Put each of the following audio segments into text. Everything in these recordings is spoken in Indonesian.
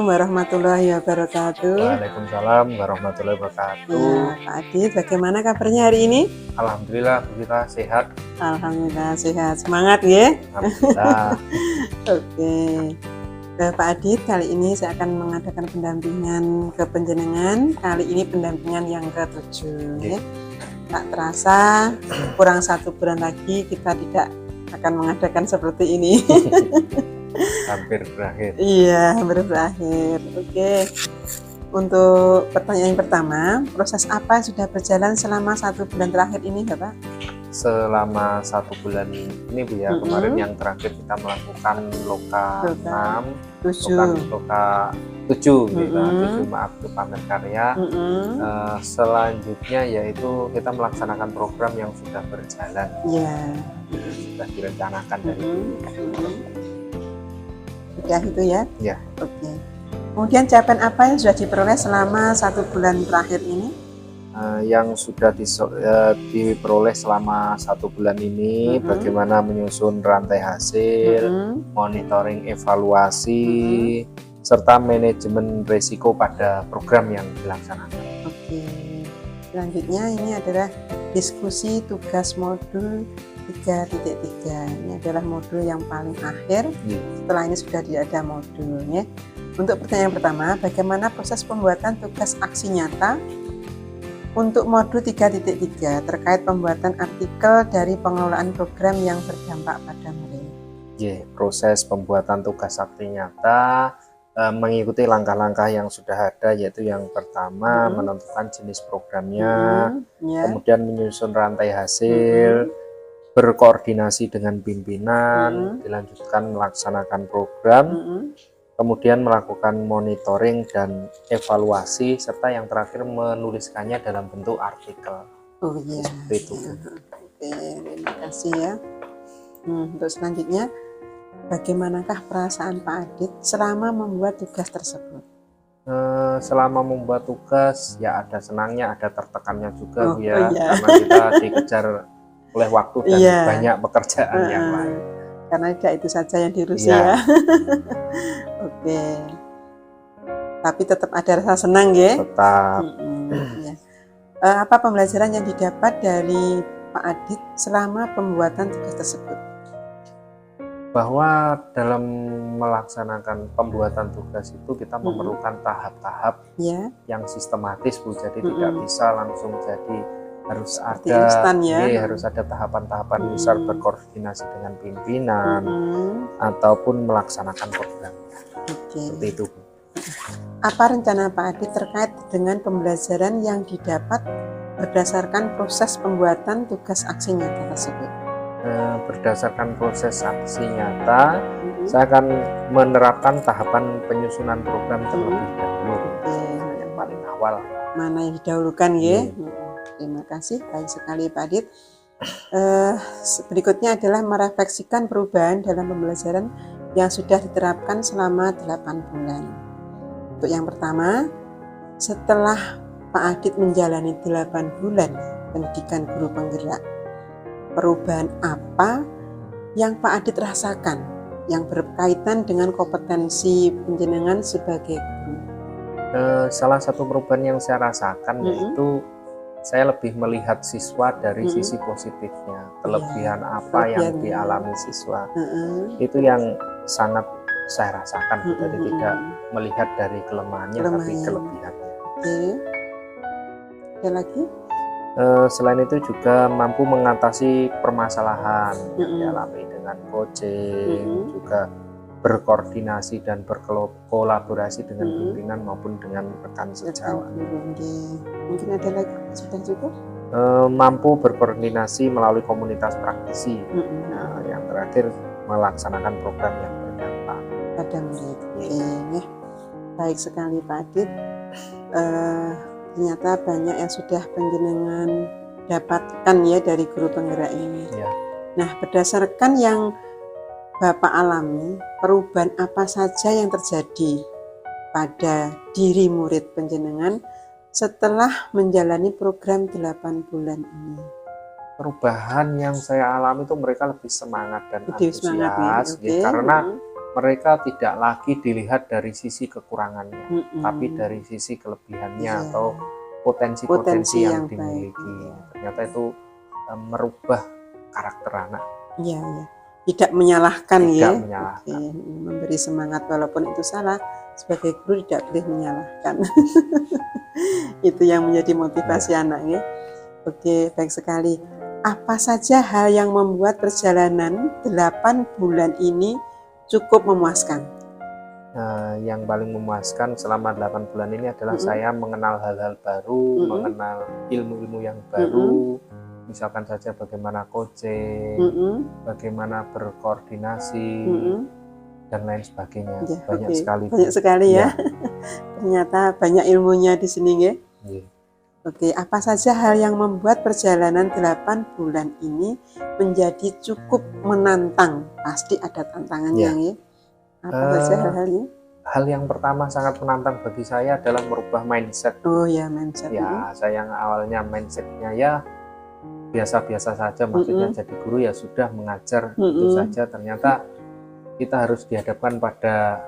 Assalamualaikum warahmatullahi wabarakatuh. Waalaikumsalam warahmatullahi wabarakatuh. Ya, Pak Adit, bagaimana kabarnya hari ini? Alhamdulillah kita sehat. Alhamdulillah sehat, semangat ya. Alhamdulillah. Oke. Pak Adit, kali ini saya akan mengadakan pendampingan ke panjenengan. Kali ini pendampingan yang ke-7 ya. Tak terasa kurang 1 bulan lagi kita tidak akan mengadakan seperti ini. Hampir berakhir. Iya, hampir berakhir. Oke. Untuk pertanyaan yang pertama, proses apa yang sudah berjalan selama 1 bulan terakhir ini, Bapak? Selama 1 bulan ini Bu ya, kemarin yang terakhir kita melakukan loka 6, loka 7, maaf itu pamer karya. Selanjutnya yaitu kita melaksanakan program yang sudah berjalan, sudah direncanakan dari dulu. Sudah itu ya? Ya. Oke. Kemudian capaian apa yang sudah diperoleh selama 1 bulan terakhir ini? Yang sudah diperoleh selama 1 bulan ini, bagaimana menyusun rantai hasil, monitoring evaluasi, serta manajemen risiko pada program yang dilaksanakan. Oke. Selanjutnya ini adalah diskusi tugas modul 3.3. Ini adalah modul yang paling akhir. Setelah ini sudah tidak ada modulnya. Untuk pertanyaan pertama, bagaimana proses pembuatan tugas aksi nyata untuk modul 3.3 terkait pembuatan artikel dari pengelolaan program yang berdampak pada murid? Proses pembuatan tugas aksi nyata mengikuti langkah-langkah yang sudah ada, yaitu yang pertama menentukan jenis programnya, kemudian menyusun rantai hasil, berkoordinasi dengan pimpinan, dilanjutkan melaksanakan program, kemudian melakukan monitoring dan evaluasi, serta yang terakhir menuliskannya dalam bentuk artikel. Seperti itu. Oke, terima kasih ya. Untuk selanjutnya, bagaimanakah perasaan Pak Adit selama membuat tugas tersebut? Selama membuat tugas, ya ada senangnya, ada tertekannya juga Bu ya, karena kita dikejar oleh waktu dan banyak pekerjaan yang lain. Karena tidak itu saja yang diurusi ya. Oke. Tapi tetap ada rasa senang ya? Tetap. Apa pembelajaran yang didapat dari Pak Adit selama pembuatan tugas tersebut? Bahwa dalam melaksanakan pembuatan tugas itu kita memerlukan tahap-tahap yang sistematis Bu. Jadi tidak bisa langsung jadi, harus ada tahapan-tahapan, misal berkoordinasi dengan pimpinan ataupun melaksanakan program. Seperti itu Bu. Apa rencana Pak Adit terkait dengan pembelajaran yang didapat berdasarkan proses pembuatan tugas aksi nyata tersebut? Berdasarkan proses aksi nyata, saya akan menerapkan tahapan penyusunan program terlebih dahulu. Yang paling awal. Mana yang didahulukan ya? Terima kasih, baik sekali Pak Adit. Berikutnya adalah merefleksikan perubahan dalam pembelajaran yang sudah diterapkan selama 8 bulan. Untuk yang pertama, setelah Pak Adit menjalani 8 bulan pendidikan guru penggerak, perubahan apa yang Pak Adit rasakan yang berkaitan dengan kompetensi panjenengan sebagai guru? Salah satu perubahan yang saya rasakan yaitu saya lebih melihat siswa dari sisi positifnya, kelebihan apa yang dialami siswa. Itu yang sangat saya rasakan, jadi tidak melihat dari kelemahannya tapi kelebihannya. Ada lagi? Selain itu juga mampu mengatasi permasalahan yang dialami dengan coaching, juga berkoordinasi dan berkolaborasi dengan pimpinan maupun dengan rekan sejawat. Mungkin ada lagi, sudah cukup? Mampu berkoordinasi melalui komunitas praktisi. Yang terakhir melaksanakan program yang berdampak pada murid. Baik sekali Pak Adit. Ternyata banyak yang sudah panjenengan dapatkan ya dari guru penggerak ini. Nah, berdasarkan yang Bapak alami, perubahan apa saja yang terjadi pada diri murid panjenengan setelah menjalani program 8 bulan ini? Perubahan yang saya alami itu mereka lebih semangat dan antusias, karena mereka tidak lagi dilihat dari sisi kekurangannya, tapi dari sisi kelebihannya atau potensi-potensi yang dimiliki. Ternyata itu merubah karakter anak. Iya, ya. Tidak menyalahkan, tidak ya. menyalahkan. Memberi semangat walaupun itu salah. Sebagai guru tidak boleh menyalahkan. Itu yang menjadi motivasi anak, ya. Oke, baik sekali. Apa saja hal yang membuat perjalanan 8 bulan ini cukup memuaskan? Yang paling memuaskan selama 8 bulan ini adalah saya mengenal hal-hal baru, mengenal ilmu-ilmu yang baru, misalkan saja bagaimana coaching, bagaimana berkoordinasi, dan lain sebagainya. Banyak sekali. Banyak sekali, ya. Ternyata banyak ilmunya di sini, ya. Oke, apa saja hal yang membuat perjalanan 8 bulan ini menjadi cukup menantang? Pasti ada tantangannya, ya. Apa saja hal-halnya? Hal yang pertama sangat menantang bagi saya adalah merubah mindset. Oh ya, mindset. Ya, saya yang awalnya mindsetnya ya biasa-biasa saja, maksudnya jadi guru ya sudah mengajar itu saja. Ternyata kita harus dihadapkan pada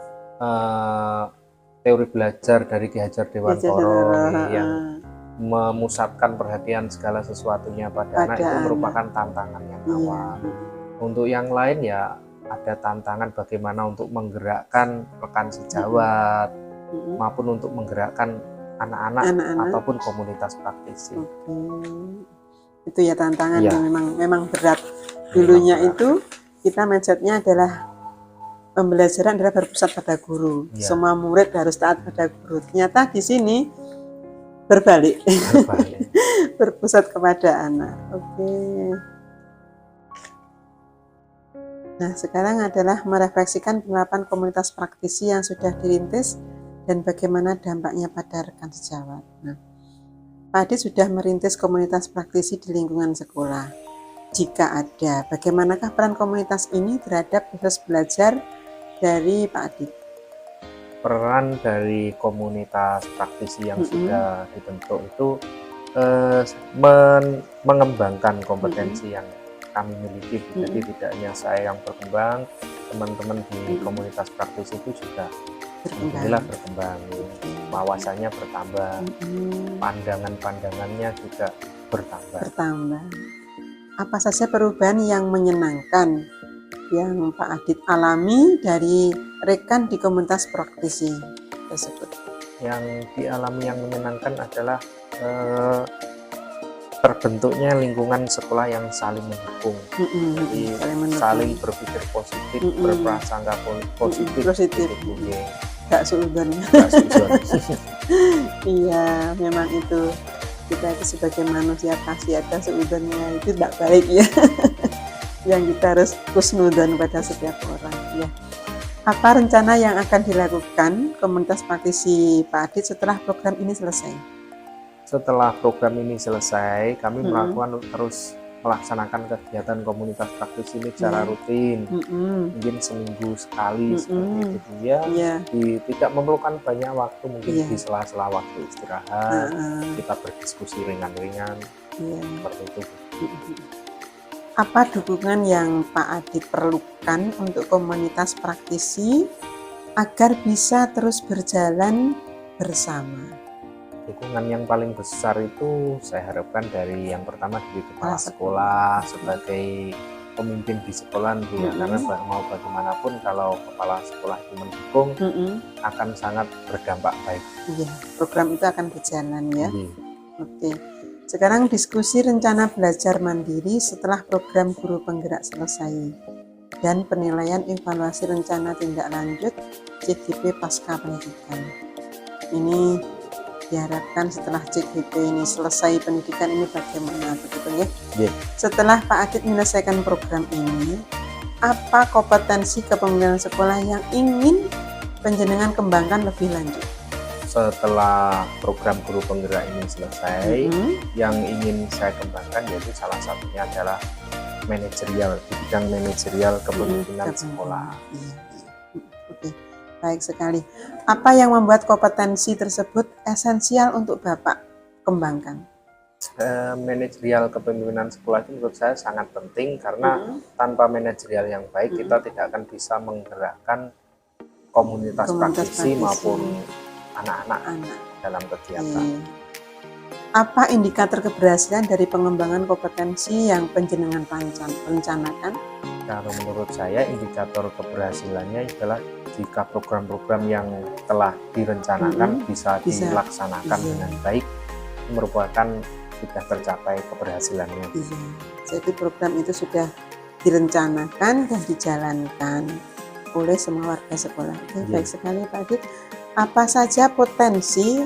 teori belajar dari Ki Hajar Dewantara yang memusatkan perhatian segala sesuatunya pada anak, itu merupakan tantangan yang awal. Untuk yang lain ya ada tantangan bagaimana untuk menggerakkan rekan sejawat maupun untuk menggerakkan anak-anak ataupun komunitas praktisi. Itu ya tantangan yang memang berat. Dulunya itu kita mindsetnya adalah pembelajaran adalah berpusat pada guru. Semua murid harus taat pada guru. Ternyata di sini berbalik. Berpusat kepada anak. Nah, sekarang adalah merefleksikan penerapan komunitas praktisi yang sudah dirintis dan bagaimana dampaknya pada rekan sejawat. Nah, Pak Adit sudah merintis komunitas praktisi di lingkungan sekolah. Jika ada, bagaimanakah peran komunitas ini terhadap proses belajar dari Pak Adit? Peran dari komunitas praktisi yang sudah dibentuk itu mengembangkan kompetensi yang kami miliki. Jadi tidak hanya saya yang berkembang, teman-teman di komunitas praktisi itu juga alhamdulillah berkembang, wawasannya bertambah, pandangan-pandangannya juga bertambah. Apa saja perubahan yang menyenangkan yang Pak Adit alami dari rekan di komunitas praktisi tersebut? Yang dialami yang menyenangkan adalah terbentuknya lingkungan sekolah yang saling mendukung, jadi saling berpikir positif, berprasangka positif. Gak suudon. Iya, memang itu kita itu sebagai manusia pasti ada suudonnya, itu tidak baik, ya. Yang kita harus husnudon pada setiap orang, ya. Apa rencana yang akan dilakukan komunitas praktisi Pak Adit setelah program ini selesai? Setelah program ini selesai, kami terus melaksanakan kegiatan komunitas praktisi ini secara rutin, mungkin seminggu sekali seperti itu ya. Tidak memerlukan banyak waktu, mungkin di sela-sela waktu istirahat kita berdiskusi ringan-ringan seperti itu. Apa dukungan yang Pak Adit perlukan untuk komunitas praktisi agar bisa terus berjalan bersama? Dukungan yang paling besar itu saya harapkan dari yang pertama dari kepala sekolah sebagai pemimpin di sekolah, karena mau bagaimanapun kalau kepala sekolah itu mendukung akan sangat berdampak baik. Program itu akan berjalan, ya. Oke. Sekarang diskusi rencana belajar mandiri setelah program guru penggerak selesai dan penilaian evaluasi rencana tindak lanjut CGP pasca pendidikan. Ini diharapkan setelah CGP ini selesai pendidikan ini bagaimana, begitu ya? Setelah Pak Adit menyelesaikan program ini, apa kompetensi kepemimpinan sekolah yang ingin panjenengan kembangkan lebih lanjut? Setelah program guru penggerak ini selesai, yang ingin saya kembangkan yaitu salah satunya adalah manajerial, di bidang manajerial kepemimpinan sekolah. Baik sekali. Apa yang membuat kompetensi tersebut esensial untuk Bapak kembangkan? Manajerial kepemimpinan sekolah itu menurut saya sangat penting karena tanpa manajerial yang baik kita tidak akan bisa menggerakkan komunitas praktisi maupun anak-anak dalam kegiatan. Apa indikator keberhasilan dari pengembangan kompetensi yang panjenengan rencanakan? Kalau menurut saya indikator keberhasilannya adalah jika program-program yang telah direncanakan bisa dilaksanakan dengan baik, merupakan sudah tercapai keberhasilannya. Jadi program itu sudah direncanakan dan dijalankan oleh semua warga sekolah. Baik sekali Pak Adit. Apa saja potensi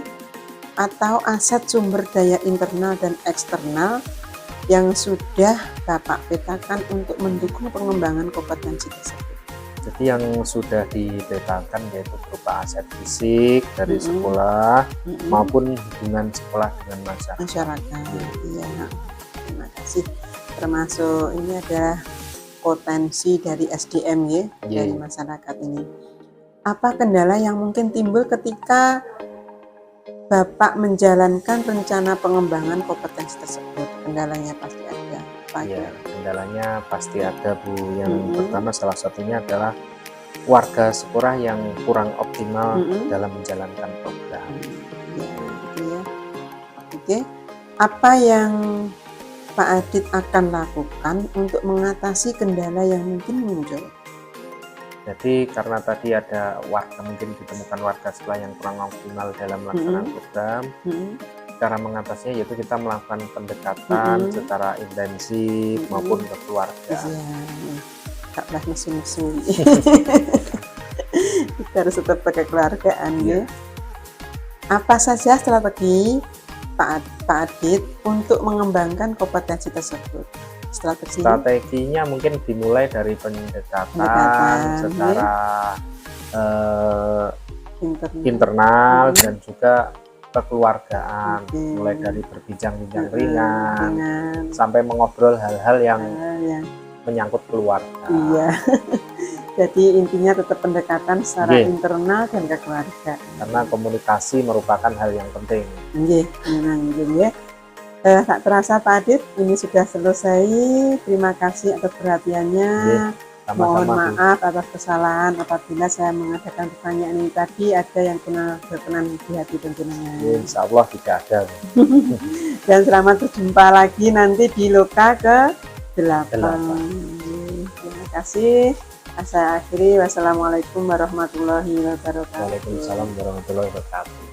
atau aset sumber daya internal dan eksternal yang sudah Bapak petakan untuk mendukung pengembangan kompetensi tersebut? Jadi yang sudah dipetakan yaitu berupa aset fisik dari sekolah maupun hubungan sekolah dengan masyarakat. Iya, terima kasih. Termasuk ini adalah potensi dari SDM ya, dari masyarakat ini. Apa kendala yang mungkin timbul ketika Bapak menjalankan rencana pengembangan kompetensi tersebut? Kendalanya pasti ada. Ya, kendalanya pasti ada Bu. Yang pertama salah satunya adalah warga sekolah yang kurang optimal dalam menjalankan program. Oke. Apa yang Pak Adit akan lakukan untuk mengatasi kendala yang mungkin muncul? Jadi karena tadi ada warga, mungkin ditemukan warga sekolah yang kurang optimal dalam melaksanakan program, cara mengatasinya yaitu kita melakukan pendekatan secara intensif maupun ke keluarga. Tak lah musuh-musuh. Kita harus tetap pakai keluargaan ya. Apa saja strategi Pak Adit untuk mengembangkan kompetensi tersebut? Strateginya mungkin dimulai dari pendekatan secara internal dan juga kekeluargaan, mulai dari berbincang-bincang ringan sampai mengobrol hal-hal yang menyangkut keluarga. Iya. Jadi intinya tetap pendekatan secara internal dan kekeluargaan. Karena komunikasi merupakan hal yang penting. Iya, tak terasa Pak Adit, ini sudah selesai. Terima kasih atas perhatiannya. Mohon maaf atas kesalahan apabila saya mengadakan pertanyaan ini tadi ada yang berkenan di hati panjenengan. Insya Allah tidak ada. Dan selamat berjumpa lagi nanti di Loka ke-8. Terima kasih. Saya akhiri. Wassalamualaikum warahmatullahi wabarakatuh. Waalaikumsalam warahmatullahi wabarakatuh.